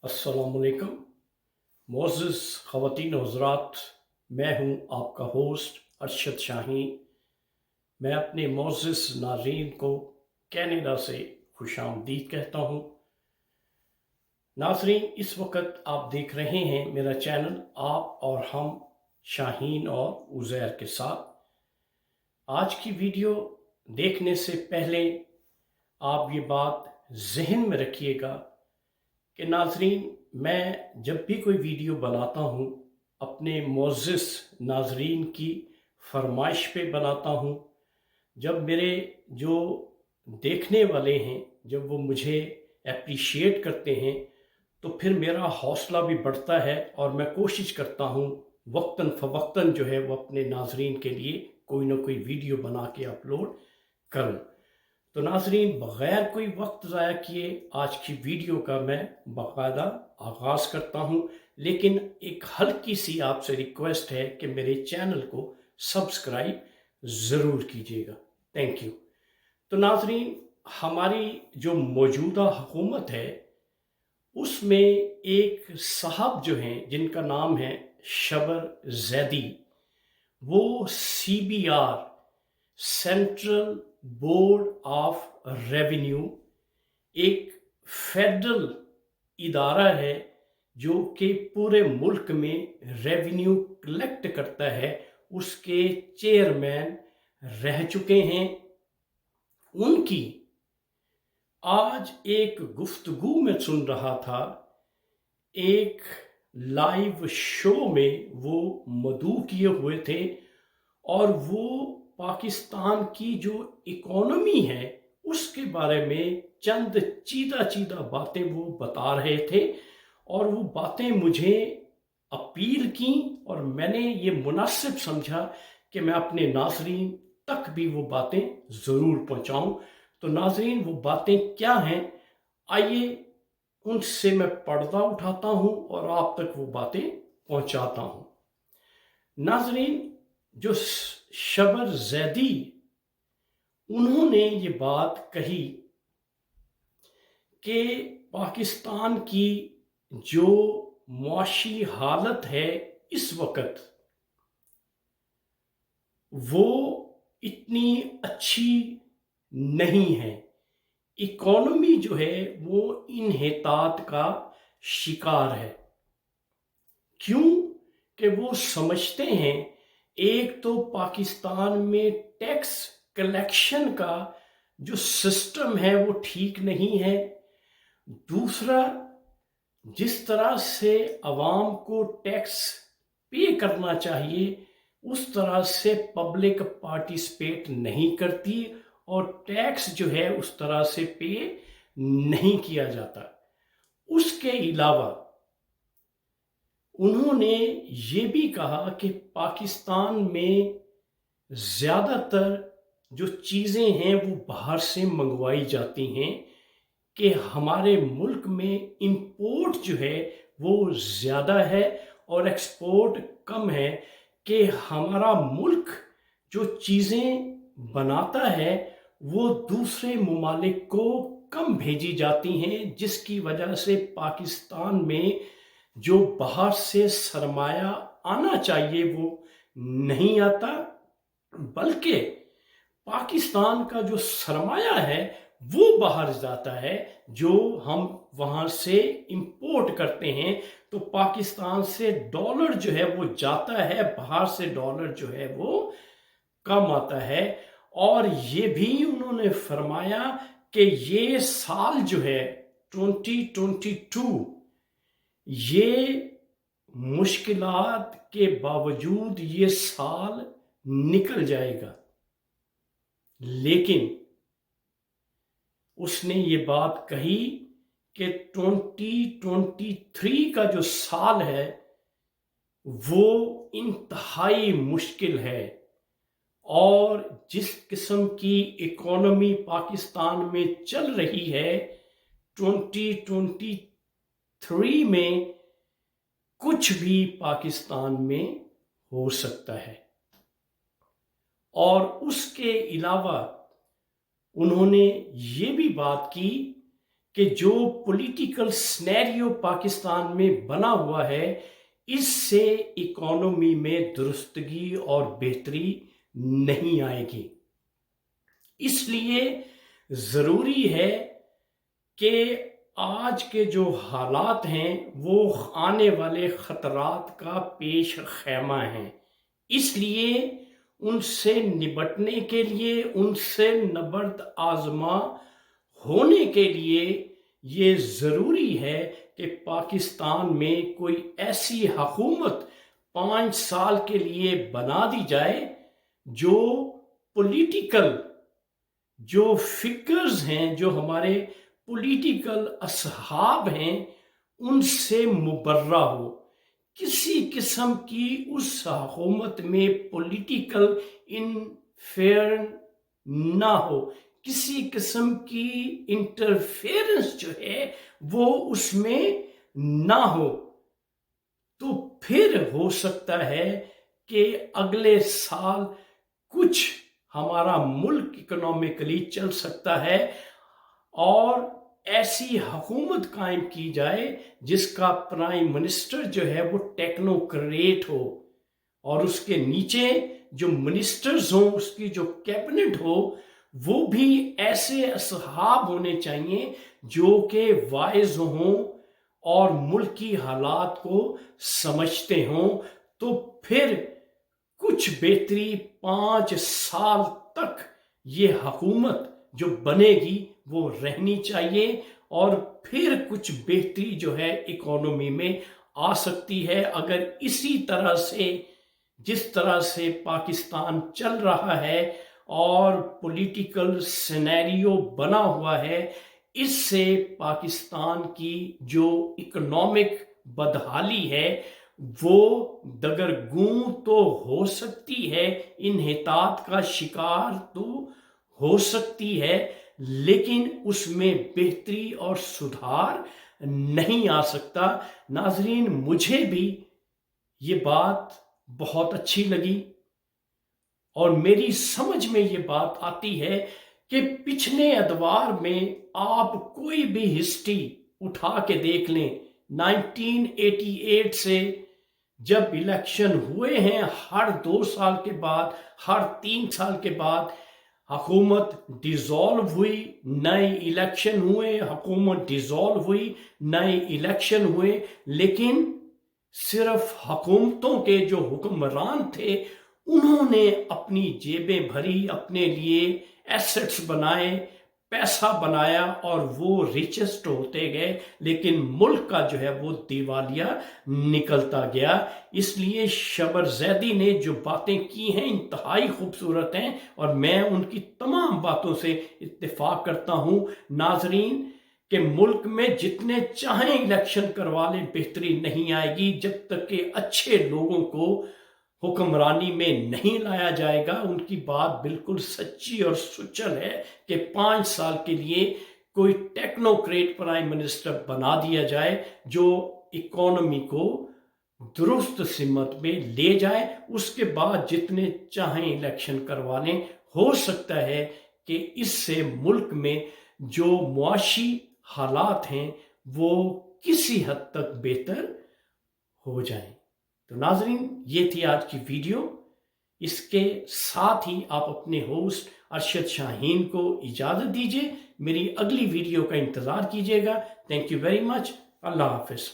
अस्सलामुअलैकुम मोअज़्ज़ज़ ख़वातीन व हज़रात, मैं हूँ आपका होस्ट अरशद शाहीन। मैं अपने मोअज़्ज़ज़ नाज़रीन को कनाडा से खुशामदीद कहता हूँ। नाज़रीन, इस वक्त आप देख रहे हैं मेरा चैनल आप और हम शाहीन और उज़ैर के साथ। आज की वीडियो देखने से पहले आप ये बात ज़हन में रखिएगा कि नाज़रीन, मैं जब भी कोई वीडियो बनाता हूँ अपने मोअज़्ज़ज़ नाज़रीन की फरमाइश पे बनाता हूँ। जब मेरे जो देखने वाले हैं जब वो मुझे एप्रिशिएट करते हैं तो फिर मेरा हौसला भी बढ़ता है और मैं कोशिश करता हूँ वक्तन फ़वक्तन जो है वो अपने नाज़रीन के लिए कोई ना कोई वीडियो बना के अपलोड करूँ। तो नाज़रीन, बग़ैर कोई वक्त ज़ाया किए आज की वीडियो का मैं बाकायदा आगाज़ करता हूँ, लेकिन एक हल्की सी आपसे रिक्वेस्ट है कि मेरे चैनल को सब्सक्राइब ज़रूर कीजिएगा। Thank you. तो नाज़रीन, हमारी जो मौजूदा हुकूमत है उसमें एक साहब जो हैं जिनका नाम है शबर ज़ैदी, वो CBR central board of revenue एक फेडरल इदारा है जो कि पूरे मुल्क में रेवेन्यू कलेक्ट करता है, उसके चेयरमैन रह चुके हैं। उनकी आज एक गुफ्तगू में सुन रहा था, एक लाइव शो में वो मदऊ किए हुए थे और वो पाकिस्तान की जो इकोनॉमी है उसके बारे में चंद चीदा चीदा बातें वो बता रहे थे और वो बातें मुझे अपील की और मैंने ये मुनासिब समझा कि मैं अपने नाज़रीन तक भी वो बातें ज़रूर पहुंचाऊं। तो नाज़रीन, वो बातें क्या हैं, आइए उनसे मैं पर्दा उठाता हूं और आप तक वो बातें पहुंचाता हूं। नाज़रीन, जो शबर ज़ैदी उन्होंने ये बात कही कि पाकिस्तान की जो मुआशी हालत है इस वक्त वो इतनी अच्छी नहीं है। इकोनॉमी जो है वो इन्हितात का शिकार है। क्यों? कि वो समझते हैं एक तो पाकिस्तान में टैक्स कलेक्शन का जो सिस्टम है वो ठीक नहीं है, दूसरा जिस तरह से अवाम को टैक्स पे करना चाहिए उस तरह से पब्लिक पार्टिसिपेट नहीं करती और टैक्स जो है उस तरह से पे नहीं किया जाता। उसके अलावा उन्होंने ये भी कहा कि पाकिस्तान में ज़्यादातर जो चीज़ें हैं वो बाहर से मंगवाई जाती हैं कि हमारे मुल्क में इंपोर्ट जो है वो ज़्यादा है और एक्सपोर्ट कम है, कि हमारा मुल्क जो चीज़ें बनाता है वो दूसरे ममालिक को कम भेजी जाती हैं, जिसकी वजह से पाकिस्तान में जो बाहर से सरमाया आना चाहिए वो नहीं आता, बल्कि पाकिस्तान का जो सरमाया है वो बाहर जाता है। जो हम वहाँ से इंपोर्ट करते हैं तो पाकिस्तान से डॉलर जो है वो जाता है, बाहर से डॉलर जो है वो कम आता है। और ये भी उन्होंने फरमाया कि ये साल जो है 2022 ये मुश्किलात के बावजूद ये साल निकल जाएगा, लेकिन उसने ये बात कही कि 2023 का जो साल है वो इंतहाई मुश्किल है और जिस किस्म की इकोनॉमी पाकिस्तान में चल रही है 2023 में कुछ भी पाकिस्तान में हो सकता है। और उसके अलावा उन्होंने ये भी बात की کہ جو پولیٹیکل سنیریو پاکستان میں بنا ہوا ہے اس سے اکانومی میں درستگی اور بہتری نہیں آئے گی۔ اس لیے ضروری ہے کہ آج کے جو حالات ہیں وہ آنے والے خطرات کا پیش خیمہ ہیں، اس لیے ان سے نبٹنے کے لیے، ان سے نبرد آزما ہونے کے لیے یہ ضروری ہے کہ پاکستان میں کوئی ایسی حکومت 5 سال کے لیے بنا دی جائے جو پولیٹیکل جو فگرز ہیں، جو ہمارے پولیٹیکل اصحاب ہیں، ان سے مبرہ ہو۔ کسی قسم کی اس حکومت میں پولیٹیکل انفیئر نہ ہو، کسی قسم کی انٹرفیئرنس جو ہے وہ اس میں نہ ہو، تو پھر ہو سکتا ہے کہ اگلے سال کچھ ہمارا ملک اکنامکلی چل سکتا ہے اور ایسی حکومت قائم کی جائے جس کا پرائم منسٹر جو ہے وہ ٹیکنوکریٹ ہو اور اس کے نیچے جو منسٹرز ہوں، اس کی جو کیبنٹ ہو، وہ بھی ایسے اصحاب ہونے چاہیے جو کہ وائز ہوں اور ملکی حالات کو سمجھتے ہوں، تو پھر کچھ بہتری 5 سال تک یہ حکومت جو بنے گی وہ رہنی چاہیے، اور پھر کچھ بہتری جو ہے اکانومی میں آ سکتی ہے۔ اگر اسی طرح سے جس طرح سے پاکستان چل رہا ہے اور پولیٹیکل سینیریو بنا ہوا ہے، اس سے پاکستان کی جو اکنامک بدحالی ہے وہ دگرگوں تو ہو سکتی ہے، انحطاط کا شکار تو ہو سکتی ہے، لیکن اس میں بہتری اور سدھار نہیں آ سکتا۔ ناظرین، مجھے بھی یہ بات بہت اچھی لگی اور میری سمجھ میں یہ بات آتی ہے کہ پچھلے ادوار میں آپ کوئی بھی ہسٹری اٹھا کے دیکھ لیں، 1988 سے جب الیکشن ہوئے ہیں، ہر 2 سال کے بعد، ہر 3 سال کے بعد حکومت ڈیزالو ہوئی، نئے الیکشن ہوئے، حکومت ڈیزالو ہوئی، نئے الیکشن ہوئے، لیکن صرف حکومتوں کے جو حکمران تھے انہوں نے اپنی جیبیں بھری، اپنے لیے ایسٹس بنائے، پیسہ بنایا اور وہ ریچسٹ ہوتے گئے، لیکن ملک کا جو ہے وہ دیوالیہ نکلتا گیا۔ اس لیے شبر زیدی نے جو باتیں کی ہیں انتہائی خوبصورت ہیں اور میں ان کی تمام باتوں سے اتفاق کرتا ہوں۔ ناظرین، کہ ملک میں جتنے چاہیں الیکشن کروا لیں بہتری نہیں آئے گی جب تک کہ اچھے لوگوں کو حکمرانی میں نہیں لایا جائے گا۔ ان کی بات بالکل سچی اور سچل ہے کہ 5 سال کے لیے کوئی ٹیکنوکریٹ پرائم منسٹر بنا دیا جائے جو اکانومی کو درست سمت میں لے جائے، اس کے بعد جتنے چاہیں الیکشن کروا لیں۔ ہو سکتا ہے کہ اس سے ملک میں جو معاشی حالات ہیں وہ کسی حد تک بہتر ہو جائیں۔ تو ناظرین، یہ تھی آج کی ویڈیو۔ اس کے ساتھ ہی آپ اپنے ہوسٹ ارشد شاہین کو اجازت دیجیے، میری اگلی ویڈیو کا انتظار کیجیے گا۔ Thank you very much. اللہ حافظ۔